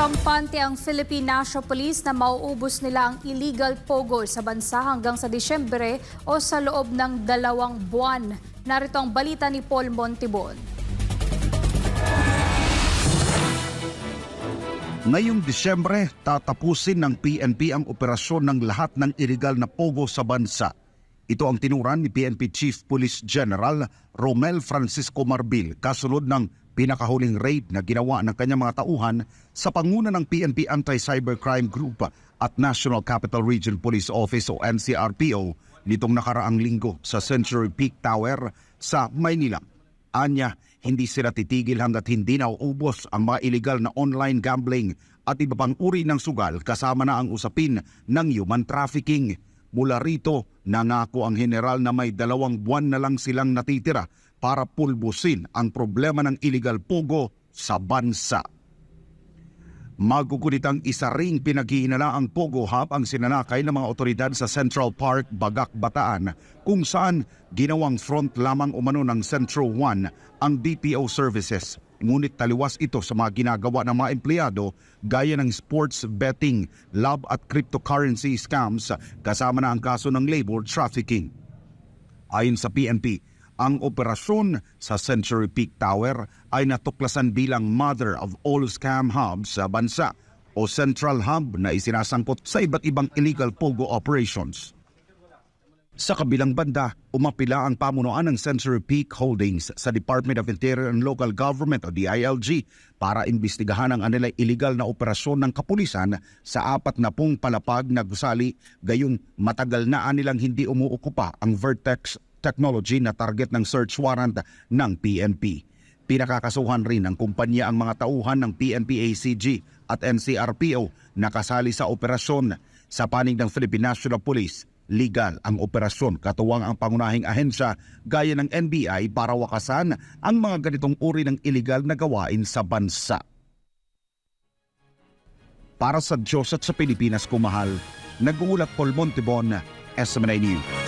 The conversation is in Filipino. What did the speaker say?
Kampante ang Philippine National Police na mauubos nila ang illegal pogo sa bansa hanggang sa Disyembre o sa loob ng 2 buwan. Narito ang balita ni Paul Montibon. Ngayong Disyembre, tatapusin ng PNP ang operasyon ng lahat ng illegal na pogo sa bansa. Ito ang tinuran ni PNP Chief Police General Romel Francisco Marbil kasunod ng pinakahuling raid na ginawa ng kanyang mga tauhan sa panguna ng PNP Anti-Cybercrime Group at National Capital Region Police Office o NCRPO nitong nakaraang linggo sa Century Peak Tower sa Maynila. Anya, hindi sila titigil hanggat hindi nauubos ang mga illegal na online gambling at iba pang uri ng sugal kasama na ang usapin ng human trafficking. Mula rito, nangako ang general na may 2 buwan na lang silang natitira para pulbusin ang problema ng illegal pogo sa bansa. Magugunitang isa ring pinaghihinalaang Pogo Hub ang sinanakay ng mga otoridad sa Central Park, Bagac, Bataan kung saan ginawang front lamang umano ng Centro 1 ang BPO services. Ngunit taliwas ito sa mga ginagawa ng mga empleyado gaya ng sports betting, love at cryptocurrency scams kasama na ang kaso ng labor trafficking. Ayon sa PNP, ang operasyon sa Century Peak Tower ay natuklasan bilang mother of all scam hubs sa bansa o central hub na isinasangkot sa iba't ibang illegal pogo operations. Sa kabilang banda, umapila ang pamunuan ng Century Peak Holdings sa Department of Interior and Local Government o DILG para imbestigahan ang anilang illegal na operasyon ng kapulisan sa 40 palapag na gusali gayon matagal na anilang hindi umuukupa ang Vertex Technology na target ng search warrant ng PNP. Pinakakasuhan rin ng kumpanya ang mga tauhan ng PNP ACG at NCRPO na kasali sa operasyon. Sa panig ng Philippine National Police, legal ang operasyon katuwang ang pangunahing ahensya gaya ng NBI para wakasan ang mga ganitong uri ng illegal na gawain sa bansa. Para sa Diyos at sa Pilipinas kumahal, nag-uulat Paul Montibon, SMNI News.